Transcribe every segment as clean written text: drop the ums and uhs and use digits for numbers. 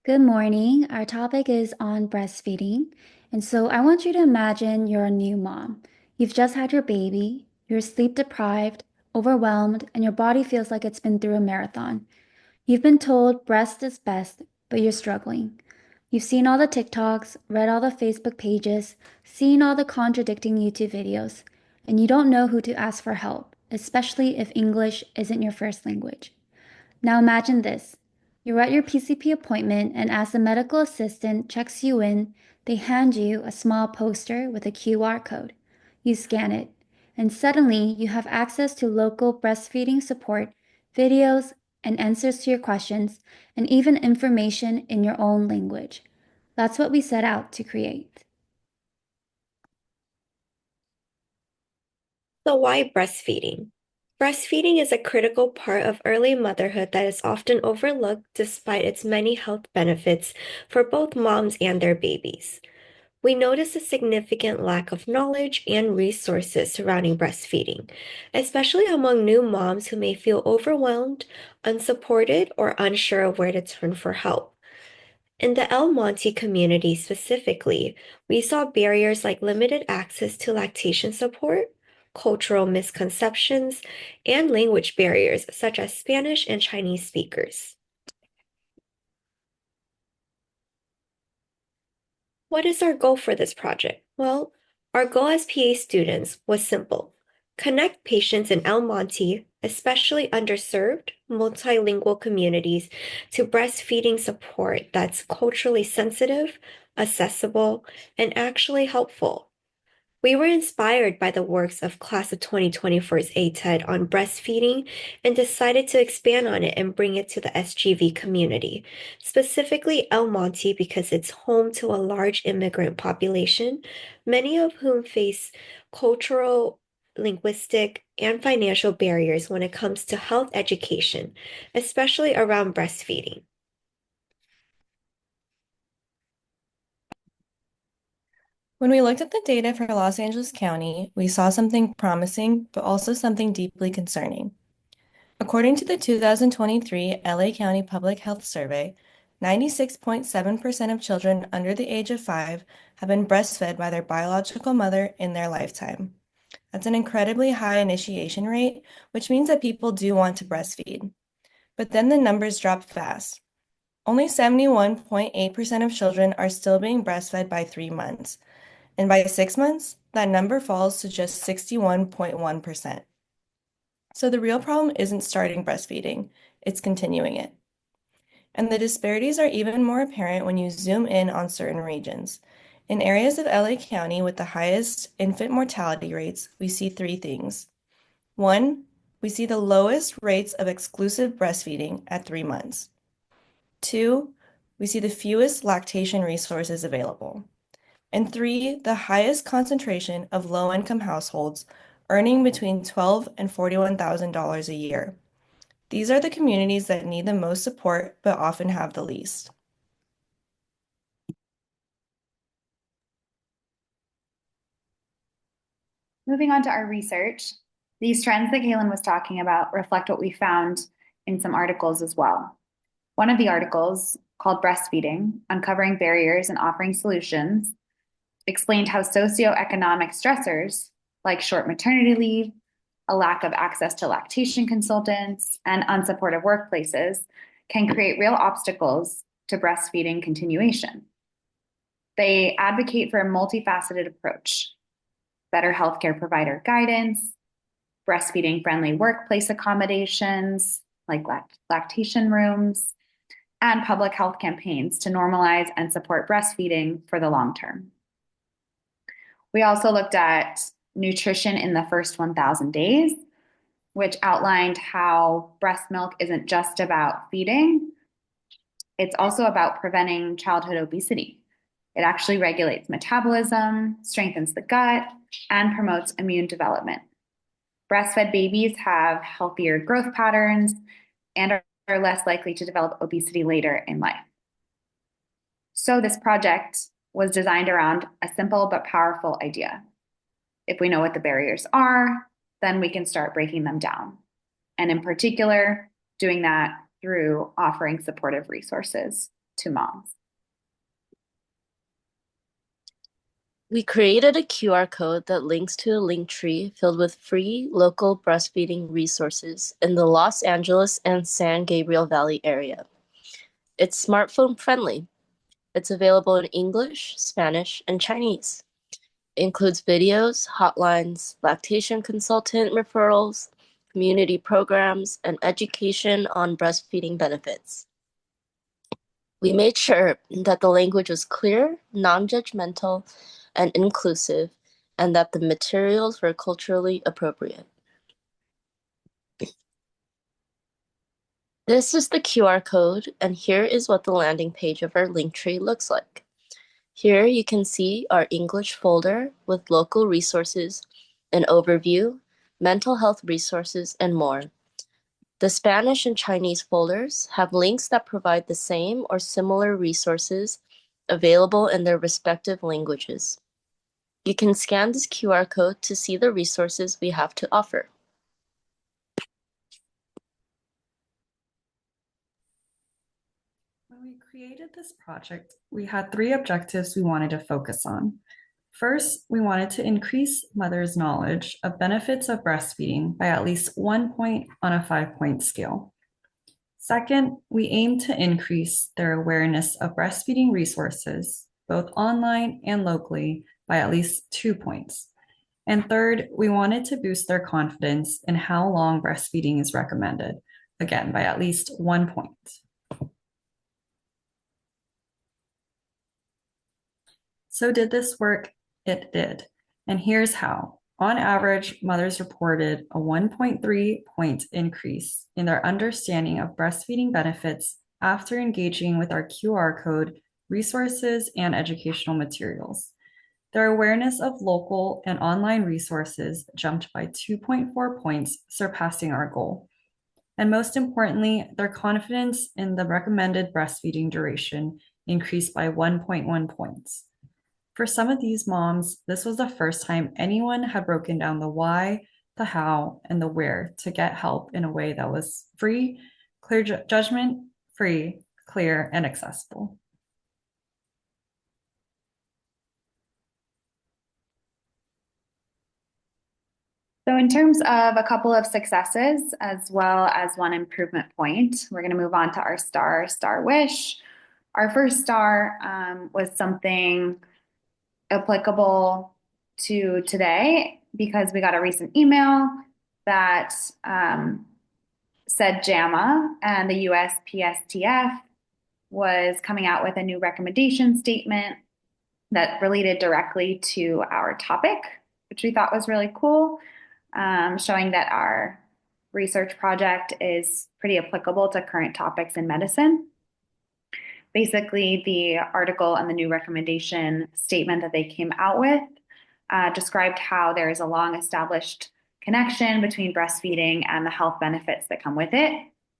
Good morning. Our topic is on breastfeeding. And so I want you to imagine you're a new mom. You've just had your baby, you're sleep deprived, overwhelmed, and your body feels like it's been through a marathon. You've been told breast is best, but you're struggling. You've seen all the TikToks, read all the Facebook pages, seen all the contradicting YouTube videos, and you don't know who to ask for help, especially if English isn't your first language. Now imagine this. You're at your PCP appointment, and as the medical assistant checks you in, they hand you a small poster with a QR code. You scan it, and suddenly you have access to local breastfeeding support, videos, and answers to your questions, and even information in your own language. That's what we set out to create. So, why breastfeeding? Breastfeeding is a critical part of early motherhood that is often overlooked despite its many health benefits for both moms and their babies. We notice a significant lack of knowledge and resources surrounding breastfeeding, especially among new moms who may feel overwhelmed, unsupported, or unsure of where to turn for help. In the El Monte community specifically, we saw barriers like limited access to lactation support, cultural misconceptions, and language barriers such as Spanish and Chinese speakers. What is our goal for this project? Well, our goal as PA students was simple: connect patients in El Monte, especially underserved, multilingual communities, to breastfeeding support that's culturally sensitive, accessible, and actually helpful. We were inspired by the works of Class of 2024's ATED on breastfeeding and decided to expand on it and bring it to the SGV community, specifically El Monte because it's home to a large immigrant population, many of whom face cultural, linguistic, and financial barriers when it comes to health education, especially around breastfeeding. When we looked at the data for Los Angeles County, we saw something promising, but also something deeply concerning. According to the 2023 LA County Public Health Survey, 96.7% of children under the age of 5 have been breastfed by their biological mother in their lifetime. That's an incredibly high initiation rate, which means that people do want to breastfeed. But then the numbers drop fast. Only 71.8% of children are still being breastfed by 3 months. And by 6 months, that number falls to just 61.1%. So the real problem isn't starting breastfeeding, it's continuing it. And the disparities are even more apparent when you zoom in on certain regions. In areas of LA County with the highest infant mortality rates, we see three things. One, we see the lowest rates of exclusive breastfeeding at 3 months. Two, we see the fewest lactation resources available. And three, the highest concentration of low-income households earning between $12,000 and $41,000 a year. These are the communities that need the most support but often have the least. Moving on to our research, these trends that Galen was talking about reflect what we found in some articles as well. One of the articles, called Breastfeeding, Uncovering Barriers and Offering Solutions, explained how socioeconomic stressors like short maternity leave, a lack of access to lactation consultants, and unsupportive workplaces can create real obstacles to breastfeeding continuation. They advocate for a multifaceted approach: better healthcare provider guidance, breastfeeding friendly workplace accommodations like lactation rooms, and public health campaigns to normalize and support breastfeeding for the long term. We also looked at nutrition in the first 1,000 days, which outlined how breast milk isn't just about feeding, it's also about preventing childhood obesity. It actually regulates metabolism, strengthens the gut, and promotes immune development. Breastfed babies have healthier growth patterns and are less likely to develop obesity later in life. So this project was designed around a simple but powerful idea. If we know what the barriers are, then we can start breaking them down. And in particular, doing that through offering supportive resources to moms? We created a QR code that links to a link tree filled with free local breastfeeding resources in the Los Angeles and San Gabriel Valley area. It's smartphone friendly. It's available in English, Spanish, and Chinese. It includes videos, hotlines, lactation consultant referrals, community programs, and education on breastfeeding benefits. We made sure that the language was clear, non-judgmental, and inclusive, and that the materials were culturally appropriate. This is the QR code, and here is what the landing page of our link tree looks like. Here you can see our English folder with local resources, an overview, mental health resources, and more. The Spanish and Chinese folders have links that provide the same or similar resources available in their respective languages. You can scan this QR code to see the resources we have to offer. When we created this project, we had three objectives we wanted to focus on. First, we wanted to increase mothers' knowledge of benefits of breastfeeding by at least 1 point on a 5-point scale. Second, we aimed to increase their awareness of breastfeeding resources, both online and locally, by at least 2 points. And third, we wanted to boost their confidence in how long breastfeeding is recommended, again, by at least 1 point. So did this work? It did. And here's how. On average, mothers reported a 1.3-point increase in their understanding of breastfeeding benefits after engaging with our QR code, resources, and educational materials. Their awareness of local and online resources jumped by 2.4 points, surpassing our goal. And most importantly, their confidence in the recommended breastfeeding duration increased by 1.1 points. For some of these moms, this was the first time anyone had broken down the why, the how, and the where to get help in a way that was free, clear judgment, free, clear, and accessible. So in terms of a couple of successes as well as one improvement point, we're going to move on to our star wish. Our first star was something applicable to today because we got a recent email that said JAMA and the USPSTF was coming out with a new recommendation statement that related directly to our topic, which we thought was really cool, showing that our research project is pretty applicable to current topics in medicine. Basically, the article and the new recommendation statement that they came out with described how there is a long established connection between breastfeeding and the health benefits that come with it,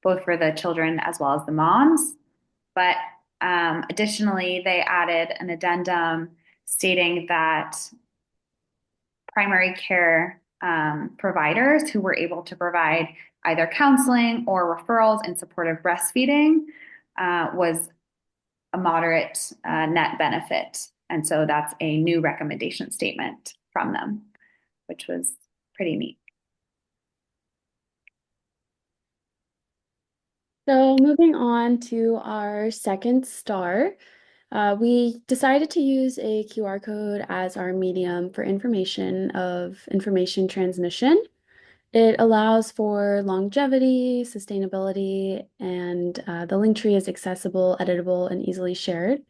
both for the children as well as the moms. But additionally, they added an addendum stating that primary care providers who were able to provide either counseling or referrals in support of breastfeeding was a moderate net benefit. And so that's a new recommendation statement from them, which was pretty neat. So moving on to our second star, we decided to use a QR code as our medium for information transmission. It allows for longevity, sustainability, and the link tree is accessible, editable, and easily shared.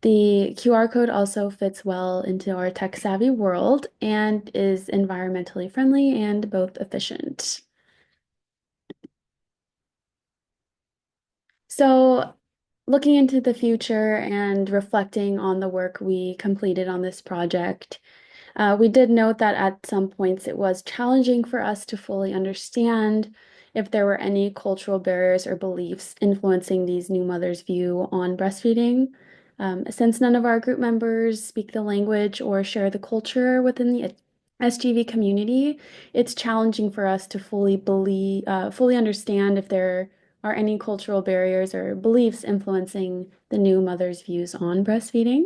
The QR code also fits well into our tech-savvy world and is environmentally friendly and both efficient. So, looking into the future and reflecting on the work we completed on this project, we did note that at some points it was challenging for us to fully understand if there were any cultural barriers or beliefs influencing these new mothers' view on breastfeeding. Since none of our group members speak the language or share the culture within the SGV community, it's challenging for us to fully understand if there are any cultural barriers or beliefs influencing the new mother's views on breastfeeding.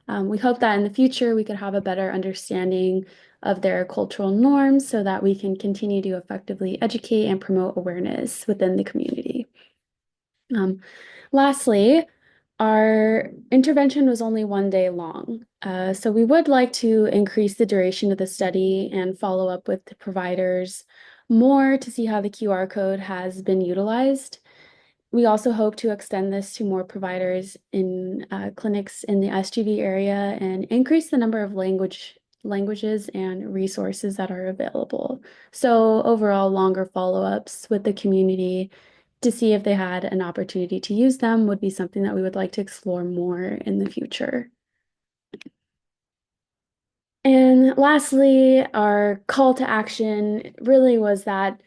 We hope that in the future we could have a better understanding of their cultural norms so that we can continue to effectively educate and promote awareness within the community. Lastly, our intervention was only 1 day long, so we would like to increase the duration of the study and follow up with the providers more to see how the QR code has been utilized. We also hope to extend this to more providers in clinics in the SGV area and increase the number of languages and resources that are available. So overall, longer follow-ups with the community to see if they had an opportunity to use them would be something that we would like to explore more in the future. And lastly, our call to action really was that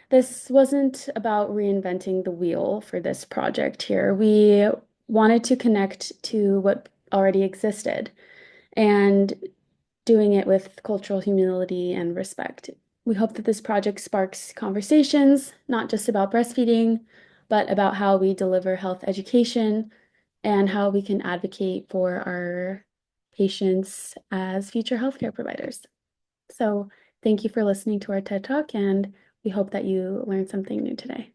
this wasn't about reinventing the wheel for this project here. We wanted to connect to what already existed and doing it with cultural humility and respect. We hope that this project sparks conversations, not just about breastfeeding, but about how we deliver health education and how we can advocate for our patients as future healthcare providers. So thank you for listening to our TED Talk, and we hope that you learned something new today.